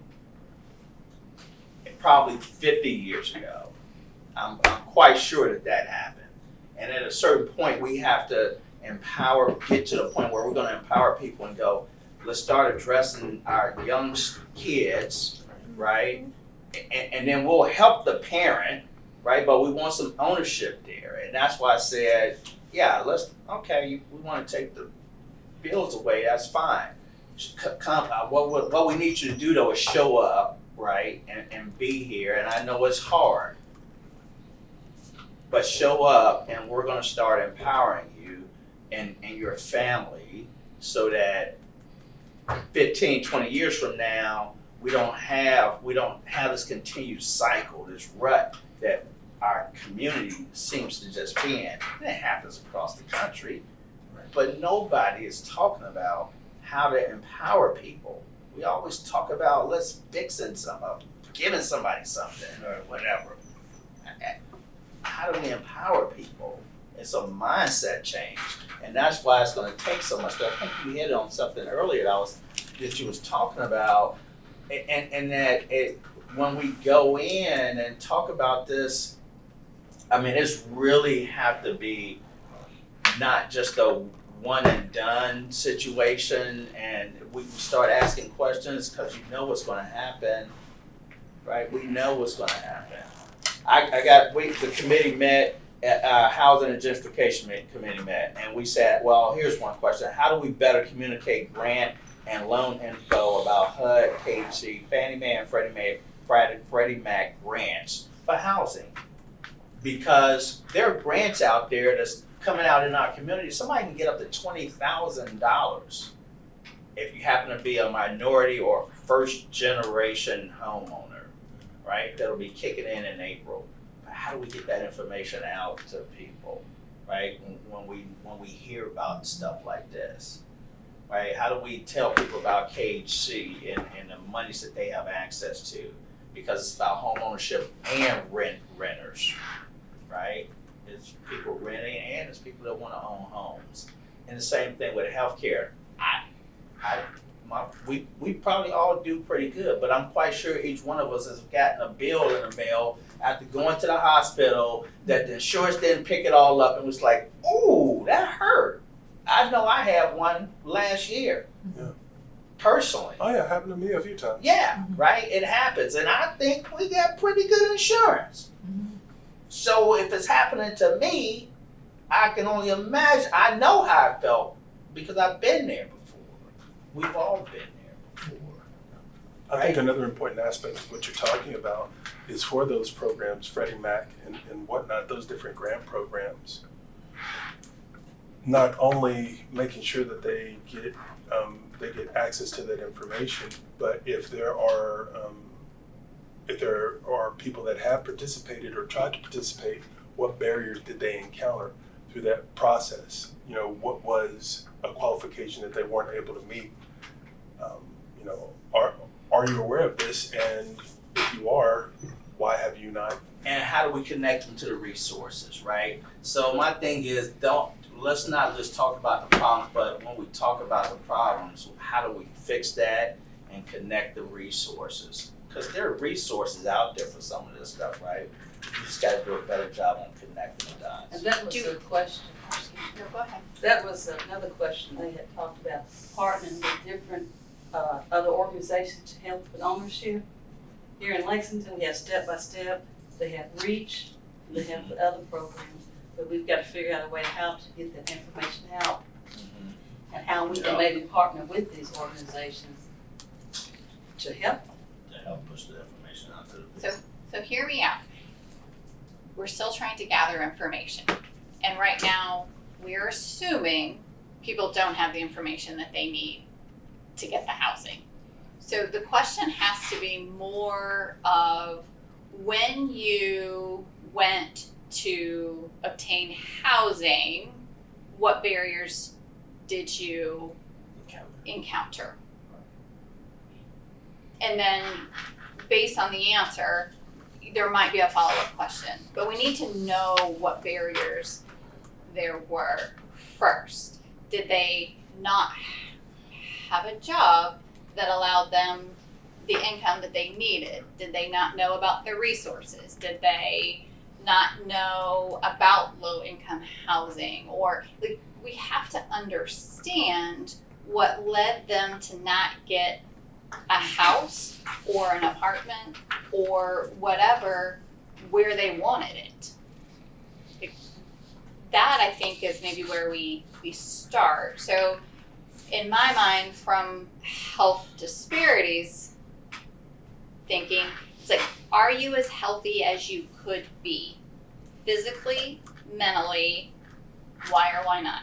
and probably 50 years ago. I'm quite sure that happened. And at a certain point, we have to get to the point where we're going to empower people and go, let's start addressing our young kids, right? And then we'll help the parent, right? But we want some ownership there. And that's why I said, yeah, we want to take the bills away, that's fine. What we need you to do though is show up, right? And be here. And I know it's hard, but show up and we're going to start empowering you and your family so that 15, 20 years from now, we don't have this continued cycle, this rut that our community seems to just be in. And it happens across the country, but nobody is talking about how to empower people. We always talk about giving somebody something or whatever. How do we empower people? It's a mindset change, and that's why it's going to take so much. I think you hit on something earlier that you was talking about, and that when we go in and talk about this, I mean, it's really have to be not just a one and done situation, and we start asking questions because you know what's going to happen, right? We know what's going to happen. The committee met, Housing and Gentrification Committee met, and we said, well, here's one question. How do we better communicate grant and loan info about HUD, KHC, Fannie Mae, and Freddie Mac grants for housing? Because there are grants out there that's coming out in our community. Somebody can get up to $20,000 if you happen to be a minority or first generation homeowner, right? That'll be kicking in April. But how do we get that information out to people, right? When we hear about stuff like this, right? How do we tell people about KHC and the monies that they have access to? Because it's about home ownership and renters, right? It's people renting and it's people that want to own homes. And the same thing with healthcare. We probably all do pretty good, but I'm quite sure each one of us has gotten a bill in the mail after going to the hospital that the insurance didn't pick it all up and was like, ooh, that hurt. I know I had one last year. Yeah. Personally. Oh yeah, happened to me a few times. Yeah, right? It happens. And I think we got pretty good insurance. So if it's happening to me, I can only imagine. I know how I felt because I've been there before. We've all been there I think another important aspect of what you're talking about is for those programs, Freddie Mac and whatnot, those different grant programs, not only making sure that they get access to that information, but if there are people that have participated or tried to participate, what barriers did they encounter through that process? You know, what was a qualification that they weren't able to meet? You know, are you aware of this? And if you are, why have you not? And how do we connect them to the resources, right? So my thing is, let's not just talk about the problems, but when we talk about the problems, how do we fix that and connect the resources? Because there are resources out there for some of this stuff, right? You just got to do a better job on connecting the dots. And that was a question, No, go ahead. that was another question they had talked about, partnering with different other organizations to help with ownership. Here in Lexington, we have Step by Step, they have REACH, they have the other programs, but we've got to figure out a way how to get that information out and how we can maybe partner with these organizations to help them. To help push the information out to the people. So hear me out. We're still trying to gather information. And right now, we're assuming people don't have the information that they need to get the housing. So the question has to be more of when you went to obtain housing, what barriers did you encounter? And then based on the answer, there might be a follow-up question, but we need to know what barriers there were first. Did they not have a job that allowed them the income that they needed? Did they not know about their resources? Did they not know about low-income housing? Or like, we have to understand what led them to not get a house or an apartment or whatever where they wanted it. That I think is maybe where we start. So in my mind, from health disparities thinking, it's like, are you as healthy as you could be? Physically, mentally, why or why not?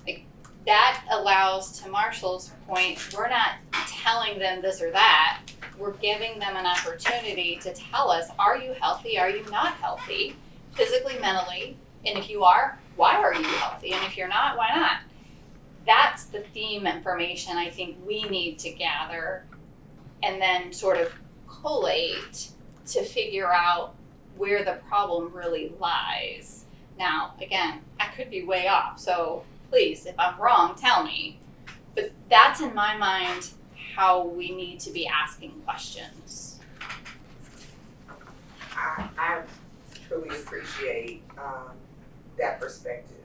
Like, that allows, to Marshall's point, we're not telling them this or that. We're giving them an opportunity to tell us, are you healthy? Are you not healthy? Physically, mentally, and if you are, why are you healthy? And if you're not, why not? That's the theme information I think we need to gather and then sort of collate to figure out where the problem really lies. Now, again, I could be way off, so please, if I'm wrong, tell me. But that's in my mind how we need to be asking questions. I truly appreciate that perspective.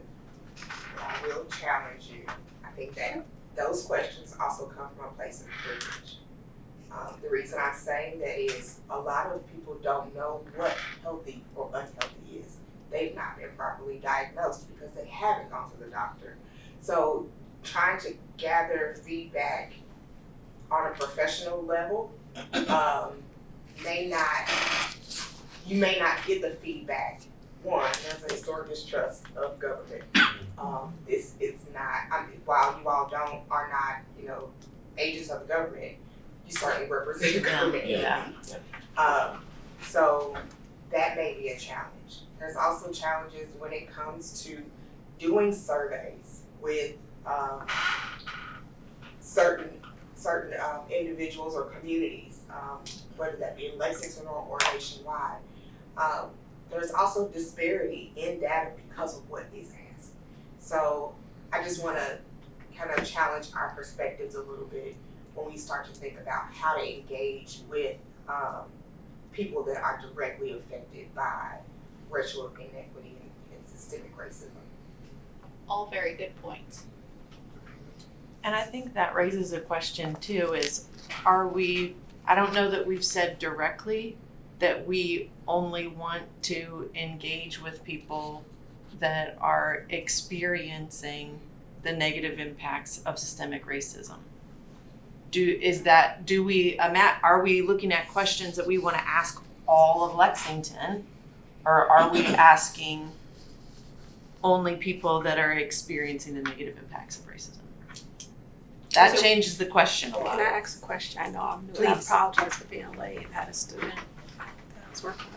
I will challenge you. I think that those questions also come from a place of privilege. The reason I'm saying that is a lot of people don't know what healthy or unhealthy is. They've not been properly diagnosed because they haven't gone to the doctor. So trying to gather feedback on a professional level you may not get the feedback. One, there's a historic distrust of government. This is not, while you all are not, agents of the government, you certainly represent the government. Yeah. So that may be a challenge. There's also challenges when it comes to doing surveys with certain individuals or communities, whether that be in Lexington or nationwide. There's also disparity in data because of what is asked. So I just want to kind of challenge our perspectives a little bit when we start to think about how to engage with people that are directly affected by racial inequity and systemic racism. All very good points. And I think that raises a question too, is I don't know that we've said directly that we only want to engage with people that are experiencing the negative impacts of systemic racism. are we looking at questions that we want to ask all of Lexington, or are we asking only people that are experiencing the negative impacts of racism? That changes the question a lot. Can I ask a question? I know I'm new. Please. I apologize for being late. I had a student that I was working with.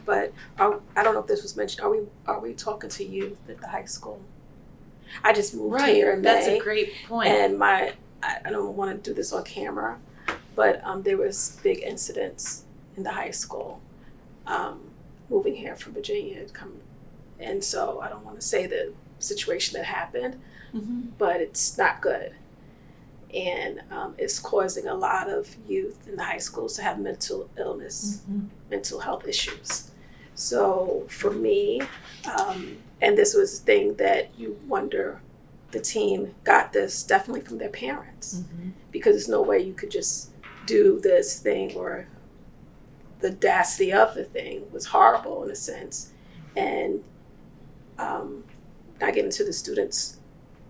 But I don't know if this was mentioned. Are we talking to youth at the high school? I just moved here in May. That's a great point. And I don't want to do this on camera, but there was big incidents in the high school moving here from Virginia. And so I don't want to say the situation that happened, but it's not good. And it's causing a lot of youth in the high schools to have mental illness, mental health issues. So for me, and this was a thing that you wonder, the team got this definitely from their parents, because there's no way you could just do this thing, or the audacity of the thing was horrible in a sense. And not get into the students'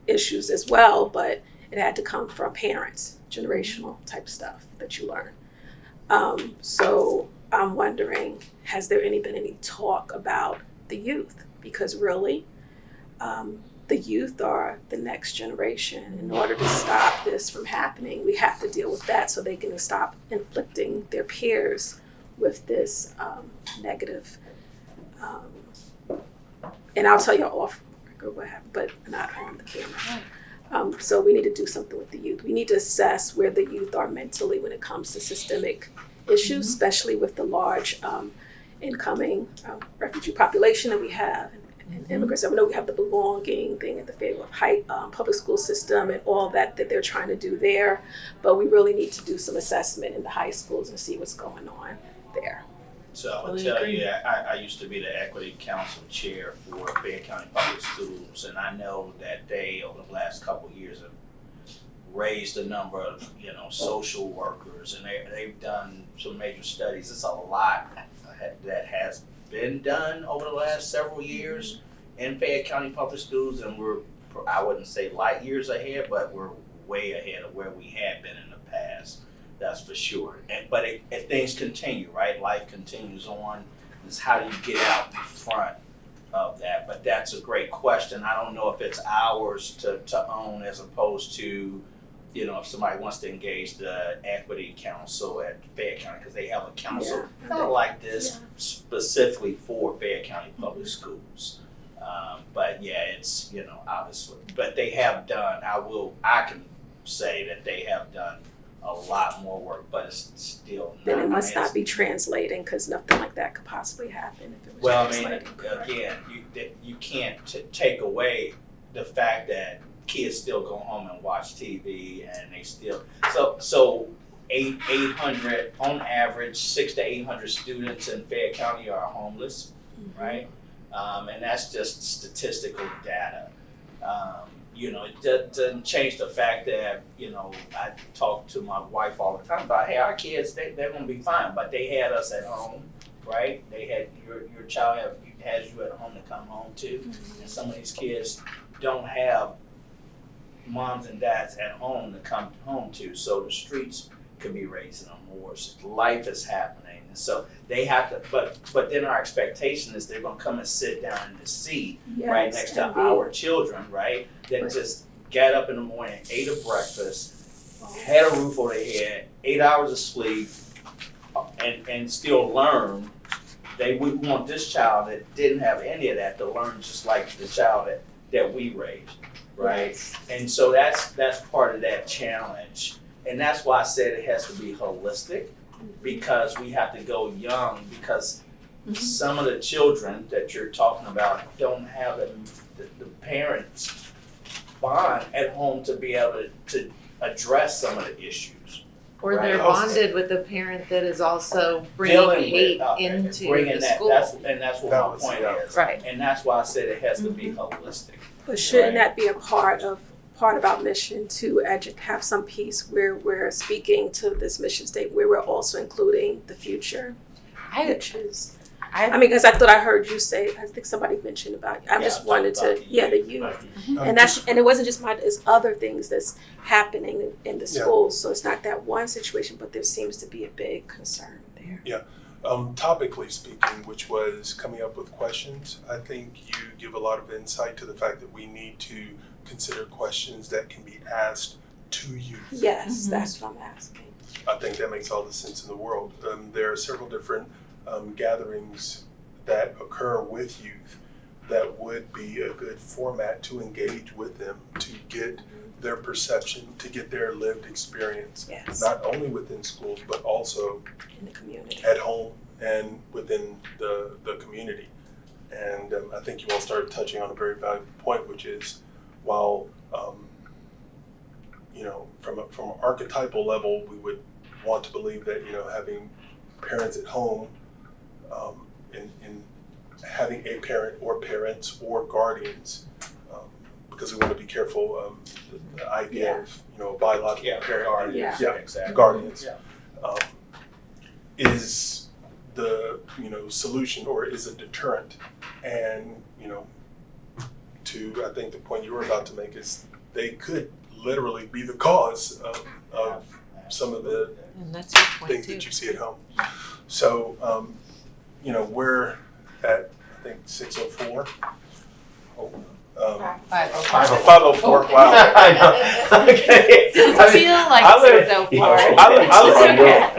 issues as well, but it had to come from parents, generational type stuff that you learn. So I'm wondering, has there been any talk about the youth? Because really, the youth are the next generation. In order to stop this from happening, we have to deal with that so they can stop inflicting their peers with this negative, and I'll tell you off record what happened, but not on the camera. So we need to do something with the youth. We need to assess where the youth are mentally when it comes to systemic issues, especially with the large incoming refugee population that we have, and immigrants. I know we have the belonging thing at the Fayetteville Heights public school system and all that they're trying to do there, but we really need to do some assessment in the high schools and see what's going on there. So I would tell you, I used to be the equity council chair for Fayette County Public Schools, and I know that they, over the last couple of years, have raised the number of, social workers, and they've done some major studies. It's a lot that has been done over the last several years in Fayette County Public Schools, and I wouldn't say light years ahead, but we're way ahead of where we had been in the past. That's for sure. But things continue, right? Life continues on. It's how do you get out in front of that? But that's a great question. I don't know if it's ours to own as opposed to, if somebody wants to engage the equity council at Fayette County, because they have a council kind of like this specifically for Fayette County Public Schools. But yeah, it's, obviously, but they have done, I can say that they have done a lot more work, but it's still not. Then it must not be translating, because nothing like that could possibly happen if it was translating. Again, you can't take away the fact that kids still go home and watch TV, and they still so 800 on average, 600 to 800 students in Fayette County are homeless, right? And that's just statistical data. It doesn't change the fact that, I talk to my wife all the time about, hey, our kids, they're going to be fine, but they had us at home, right? They had, your child has you at home to come home to, and some of these kids don't have moms and dads at home to come home to, so the streets could be raising them more. So life is happening, and so they have to, but then our expectation is they're going to come and sit down in the seat right next to our children, right? That just got up in the morning, ate a breakfast, had a roof over their head, 8 hours of sleep, and still learn. We want this child that didn't have any of that to learn just like the child that we raised, right? Yes. And so that's part of that challenge. And that's why I said it has to be holistic, because we have to go young, because some of the children that you're talking about don't have the parents bond at home to be able to address some of the issues. Or they're bonded with a parent that is also Dealing bringing hate with, into bringing the school. That's what my point is. Right. And that's why I said it has to be holistic. But shouldn't that be a part of our mission to have some piece where we're speaking to this mission statement, where we're also including the future, which is I mean, because I thought I heard you say, I think somebody mentioned about, I Yeah, just talk wanted about to, the youth. I'm And that's, just- and it wasn't just there's other things that's happening in the Yeah. schools, so it's not that one situation, but there seems to be a big concern there. Topically speaking, which was coming up with questions, I think you give a lot of insight to the fact that we need to consider questions that can be asked to youth. Yes, that's what I'm asking. I think that makes all the sense in the world. There are several different gatherings that occur with youth that would be a good format to engage with them, to get their perception, to get their lived experience, Yes, not only within schools, but also in the community. at home and within the community. And I think you all started touching on a very valuable point, which is while, from an archetypal level, we would want to believe that, having parents at home and having a parent or parents or guardians, because we want to be careful, the idea of, a biological parent. Exactly. Guardians. Yeah. Is the solution or is a deterrent, and to I think the point you were about to make is they could literally be the cause of some of the And that's your point things too. that you see at home. So we're at I think 6:04. Oh, 5:04. Wow. I know. Okay. Doesn't feel like I live- so I- far.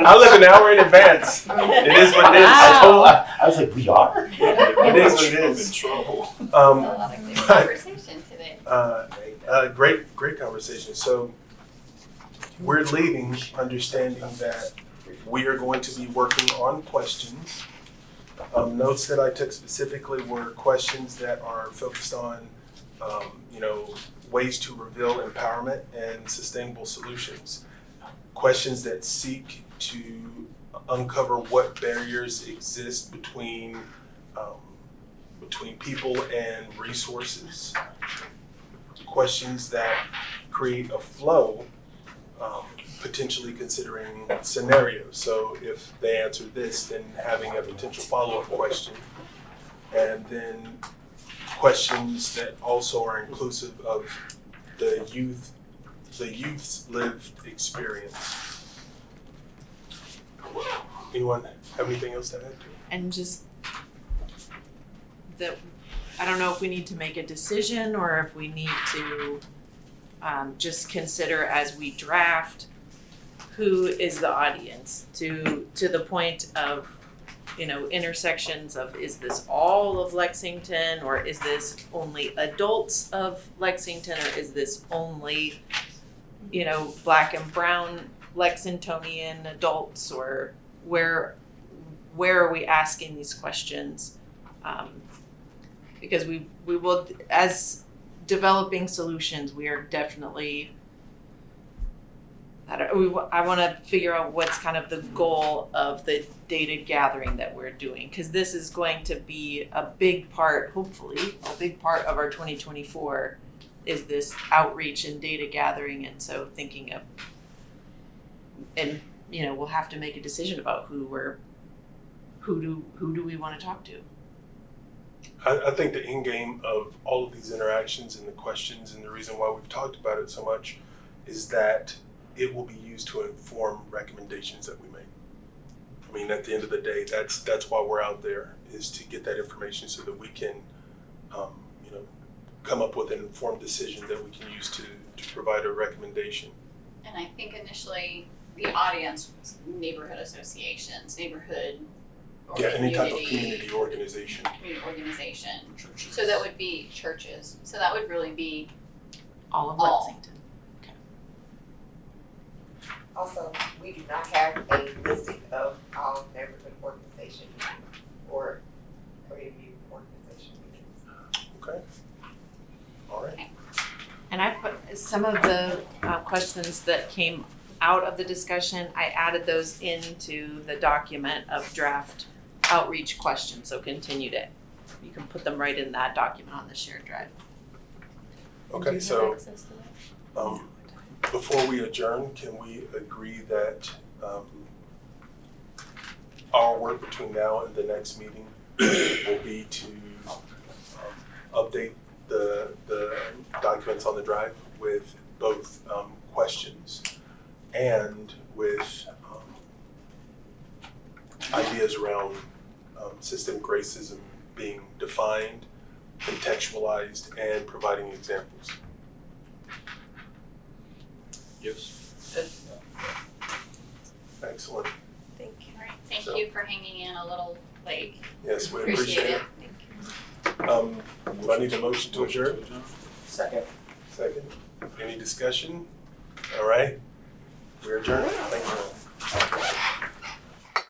I live an hour in advance. It is what it is. I was like, we are? It is what it I'm in is. trouble. A lot of good conversation today. Great conversation. So we're leaving understanding that we are going to be working on questions. Notes that I took specifically were questions that are focused on, ways to reveal empowerment and sustainable solutions. Questions that seek to uncover what barriers exist between people and resources. Questions that create a flow, potentially considering scenarios. So if they answer this, then having a potential follow-up question. And then questions that also are inclusive of the youth's lived experience. Anyone have anything else to add to it? And just that, I don't know if we need to make a decision or if we need to just consider as we draft who is the audience to the point of, intersections of, is this all of Lexington, or is this only adults of Lexington, or is this only, Black and brown Lexingtonian adults, or where are we asking these questions? Because we will, as developing solutions, we are definitely, I want to figure out what's kind of the goal of the data gathering that we're doing, because this is going to be a big part, hopefully, a big part of our 2024 is this outreach and data gathering. And so thinking of, and we'll have to make a decision about who do we want to talk to. I think the end game of all of these interactions and the questions and the reason why we've talked about it so much is that it will be used to inform recommendations that we make. I mean, at the end of the day, that's why we're out there, is to get that information so that we can, come up with an informed decision that we can use to provide a recommendation. And I think initially the audience was neighborhood associations, neighborhood or Any type of community community organization. organization. So that would be churches. So that would really be All of All. Lexington. Also, we do not have a listing of all neighborhood organization meetings or community organization meetings. Okay. All right. And I put some of the questions that came out of the discussion, I added those into the document of draft outreach questions, so continue to, you can put them right in that document on the shared drive. Okay, so before we adjourn, can we agree that our work between now and the next meeting will be to update the documents on the drive with both questions and with ideas around systemic racism being defined, contextualized, and providing examples. Yes. Excellent. Thank you. All right, thank So- you for hanging in a little late. Yes, we Appreciate appreciate it. it. Do I need a motion to adjourn? Second. Second. Any discussion? All right. We're adjourned. Thank you.